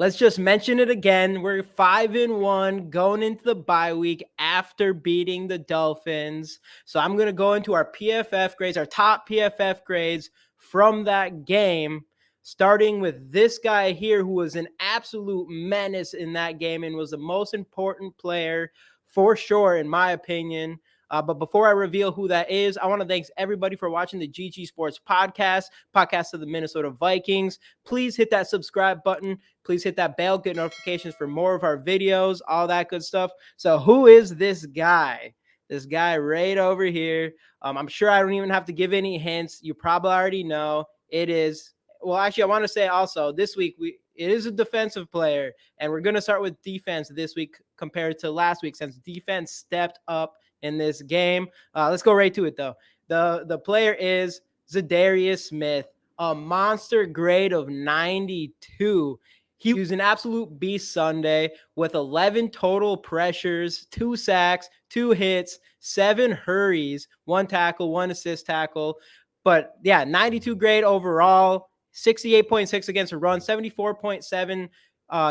let's just mention it again. We're 5-1 going into the bye week after beating the Dolphins. So I'm going to go into our PFF grades, our top PFF grades from that game, starting with this guy here who was an absolute menace in that game and was the most important player for sure, in my opinion. But before I reveal who that is, I want to thank everybody for watching the GG Sports podcast of the Minnesota Vikings. Please hit that subscribe button. Please hit that bell, get notifications for more of our videos, all that good stuff. So who is this guy? This guy right over here. I'm sure I don't even have to give any hints. You probably already know. It is, well, actually, I want to say also this week, it is a defensive player, and we're going to start with defense this week compared to last week since defense stepped up in this game. Let's go right to it, though. The player is Zadarius Smith, a monster grade of 92. He was an absolute beast Sunday with 11 total pressures, 2 sacks, 2 hits, 7 hurries, 1 tackle, 1 assist tackle. But yeah, 92 grade overall, 68.6 against the run, 74.7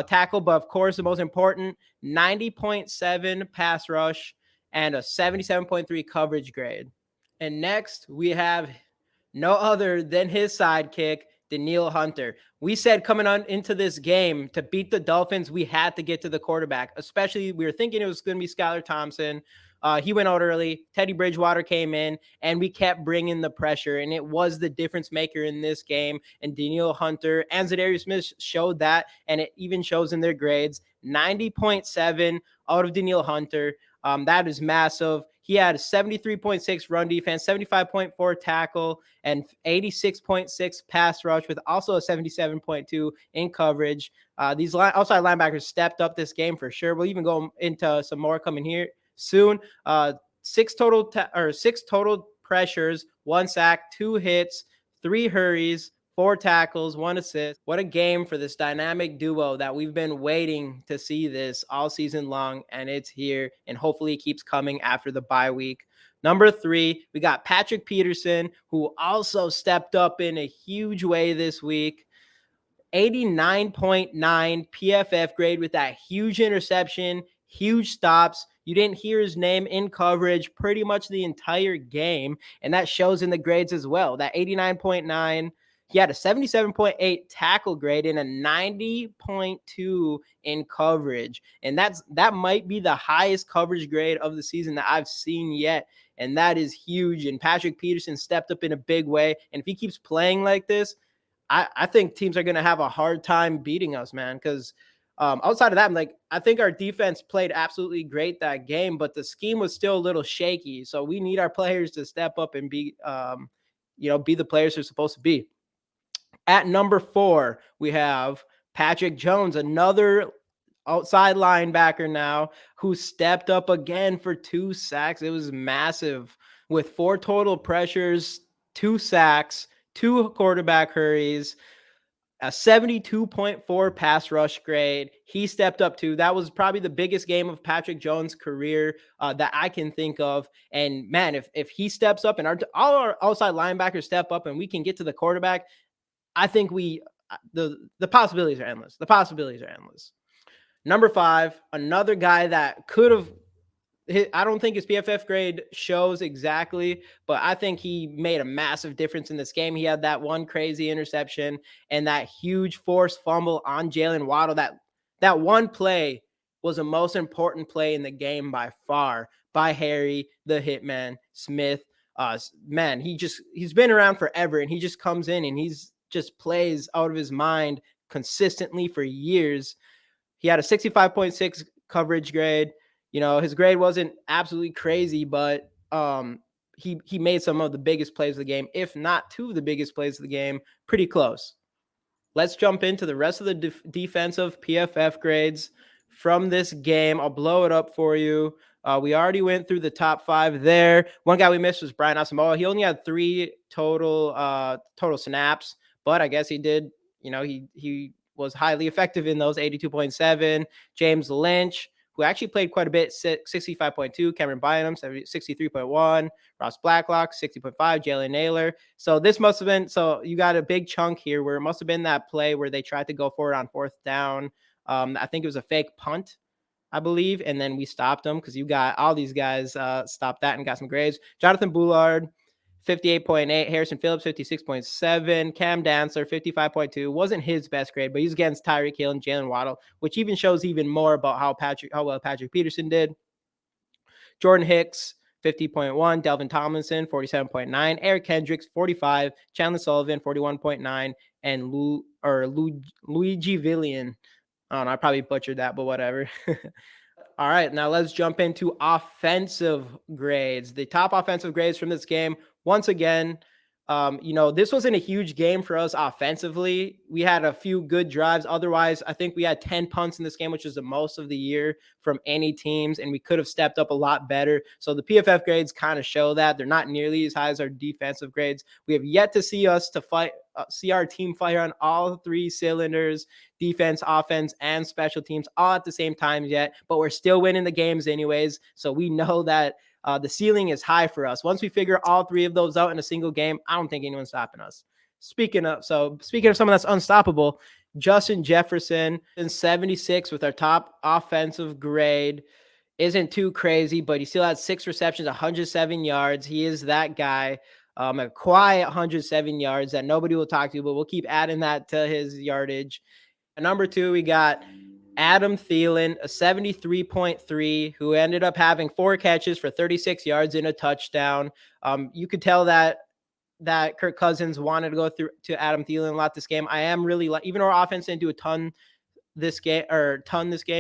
tackle, but of course the most important, 90.7 pass rush, and a 77.3 coverage grade. And next, we have no other than his sidekick, Danielle Hunter. We said coming on into this game to beat the Dolphins, we had to get to the quarterback, especially we were thinking it was going to be Skylar Thompson. He went out early. Teddy Bridgewater came in, and we kept bringing the pressure, and it was the difference maker in this game. And Danielle Hunter and Zadarius Smith showed that, and it even shows in their grades. 90.7 out of Danielle Hunter. That is massive. He had a 73.6 run defense, 75.4 tackle, and 86.6 pass rush with also a 77.2 in coverage. These outside linebackers stepped up this game for sure. We'll even go into some more coming here soon. 6 total pressures, 1 sack, 2 hits, 3 hurries, 4 tackles, 1 assist. What a game for this dynamic duo that we've been waiting to see this all season long, and it's here, and hopefully it keeps coming after the bye week. Number 3, we got Patrick Peterson, who also stepped up in a huge way this week. 89.9 PFF grade with that huge interception, huge stops. You didn't hear his name in coverage pretty much the entire game, and that shows in the grades as well. That 89.9. He had a 77.8 tackle grade and a 90.2 in coverage. And that might be the highest coverage grade of the season that I've seen yet. And that is huge. And Patrick Peterson stepped up in a big way. And if he keeps playing like this, I think teams are going to have a hard time beating us, man, because outside of that, I think our defense played absolutely great that game, but the scheme was still a little shaky. So we need our players to step up and be the players they're supposed to be. At number 4, we have Patrick Jones, another outside linebacker now, who stepped up again for 2 sacks. It was massive with 4 total pressures, 2 sacks, 2 quarterback hurries, a 72.4 pass rush grade. He stepped up too. That was probably the biggest game of Patrick Jones' career that I can think of. And man, if he steps up and all our outside linebackers step up and we can get to the quarterback, I think the possibilities are endless. The possibilities are endless. Number 5, another guy that could have, I don't think his PFF grade shows exactly, but I think he made a massive difference in this game. He had that one crazy interception and that huge forced fumble on Jalen Waddle. That one play was the most important play in the game by far by Harry, the Hitman Smith. Man, he's been around forever, and he just comes in and he's just plays out of his mind consistently for years. He had a 65.6 coverage grade. His grade wasn't absolutely crazy, but he made some of the biggest plays of the game, if not 2 of the biggest plays of the game, pretty close. Let's jump into the rest of the defensive PFF grades from this game. I'll blow it up for you. We already went through the top 5 there. One guy we missed was Brian Asamoah. He only had 3 total snaps, but I guess he did. He was highly effective in those, 82.7. James Lynch, who who actually played quite a bit, 65.2, Cameron Bynum, 63.1, Ross Blacklock, 60.5, Jalen Naylor. So this must have been, so you got a big chunk here where it must have been that play where they tried to go for it on fourth down. I think it was a fake punt, I believe. And then we stopped them because you got all these guys stopped that and got some grades. Jonathan Bullard, 58.8. Harrison Phillips, 56.7. Cam Dancer, 55.2. Wasn't his best grade, but he's against Tyreek Hill and Jalen Waddle, which even shows even more about how well Patrick Peterson did. Jordan Hicks, 50.1. Delvin Tomlinson, 47.9. Eric Kendricks, 45. Chandler Sullivan, 41.9. And Luigi Villian. I don't know, I probably butchered that, but whatever. All right, now let's jump into offensive grades. The top offensive grades from this game, once again, this wasn't a huge game for us offensively. We had a few good drives. Otherwise, I think we had 10 punts in this game, which is the most of the year from any teams, and we could have stepped up a lot better. So the PFF grades kind of show that. They're not nearly as high as our defensive grades. We have yet to see see our team fire on all three cylinders, defense, offense, and special teams all at the same time yet, but we're still winning the games anyways. So we know that the ceiling is high for us. Once we figure all three of those out in a single game, I don't think anyone's stopping us. Speaking of someone that's unstoppable, Justin Jefferson in 76 with our top offensive grade. Isn't too crazy, but he still had 6 receptions, 107 yards. He is that guy. A quiet 107 yards that nobody will talk to, but we'll keep adding that to his yardage. At number 2, we got Adam Thielen, a 73.3, who ended up having 4 catches for 36 yards and a touchdown. You could tell that Kirk Cousins wanted to go through to Adam Thielen a lot this game. I am really even though our offense didn't do a ton this game.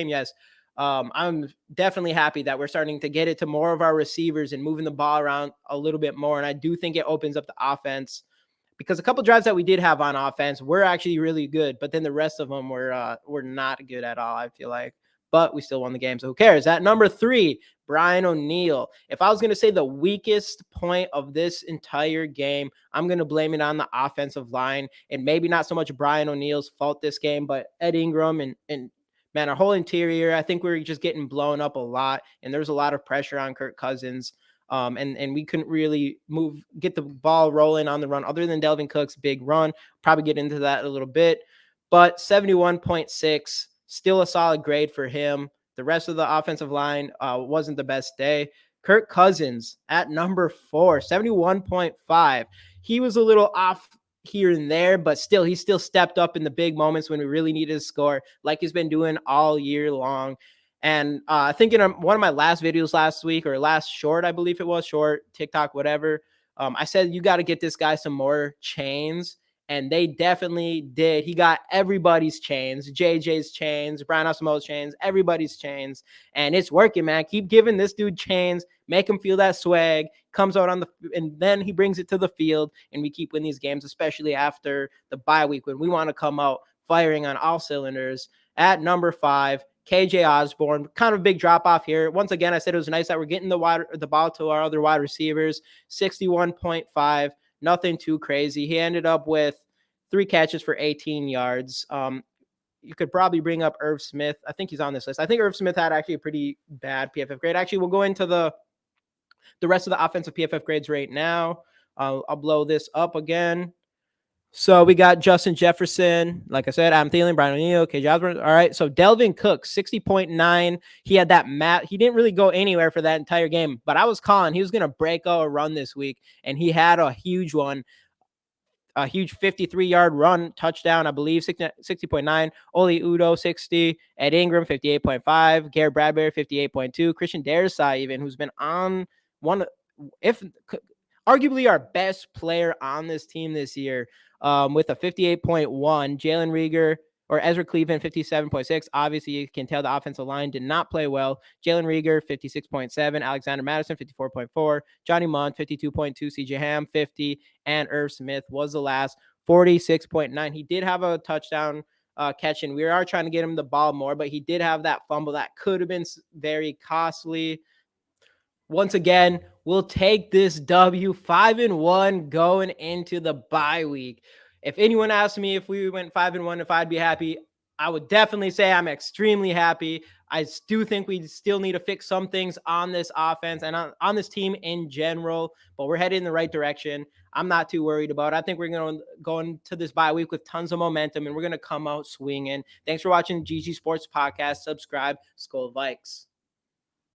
Yes. I'm definitely happy that we're starting to get it to more of our receivers and moving the ball around a little bit more. And I do think it opens up the offense because a couple drives that we did have on offense were actually really good, but then the rest of them were not good at all, I feel like. But we still won the game, so who cares? At number 3, Brian O'Neill. If I was going to say the weakest point of this entire game, I'm going to blame it on the offensive line, and maybe not so much Brian O'Neill's fault this game, but Ed Ingram and man, our whole interior, I think we were just getting blown up a lot, and there was a lot of pressure on Kirk Cousins. And we couldn't really get the ball rolling on the run other than Delvin Cook's big run. Probably get into that a little bit, but 71.6, still a solid grade for him. The rest of the offensive line wasn't the best day. Kirk Cousins at number 4, 71.5. He was a little off here and there, but still, he still stepped up in the big moments when we really needed to score, like he's been doing all year long. And I think in one of my last videos last week, or last short, I believe it was, short, TikTok, whatever, I said, you got to get this guy some more chains. And they definitely did. He got everybody's chains, JJ's chains, Brian Asamoah's chains, everybody's chains. And it's working, man. Keep giving this dude chains, make him feel that swag, comes out and then he brings it to the field, and we keep winning these games, especially after the bye week when we want to come out firing on all cylinders. At number 5, KJ Osborne, kind of a big drop off here. Once again, I said it was nice that we're getting the ball to our other wide receivers. 61.5, nothing too crazy. He ended up with 3 catches for 18 yards. You could probably bring up Irv Smith. I think he's on this list. I think Irv Smith had actually a pretty bad PFF grade. Actually, we'll go into the rest of the offensive PFF grades right now. I'll blow this up again. So we got Justin Jefferson, like I said, Adam Thielen, Brian O'Neill, KJ Osborne. All right. So Delvin Cook, 60.9. He had that he didn't really go anywhere for that entire game, but I was calling he was going to break out a run this week, and he had a huge one. A huge 53-yard run touchdown, I believe, 60.9. Oli Udo, 60. Ed Ingram, 58.5. Garrett Bradbury, 58.2. Christian Darrisaw, even, who's been on arguably our best player on this team this year, with a 58.1. Jalen Rieger or Ezra Cleveland, 57.6. Obviously, you can tell the offensive line did not play well. Jalen Rieger, 56.7. Alexander Madison, 54.4. Johnny Munn, 52.2. CJ Ham, 50. And Irv Smith was the last, 46.9. He did have a touchdown catch, and we are trying to get him the ball more, but he did have that fumble that could have been very costly. Once again, we'll take this W, 5-1 going into the bye week. If anyone asks me if we went 5-1, if I'd be happy, I would definitely say I'm extremely happy. I do think we still need to fix some things on this offense and on this team in general, but we're headed in the right direction. I'm not too worried about it. I think we're going to go into this bye week with tons of momentum, and we're going to come out swinging. Thanks for watching GG Sports Podcast. Subscribe. Skol Vikes.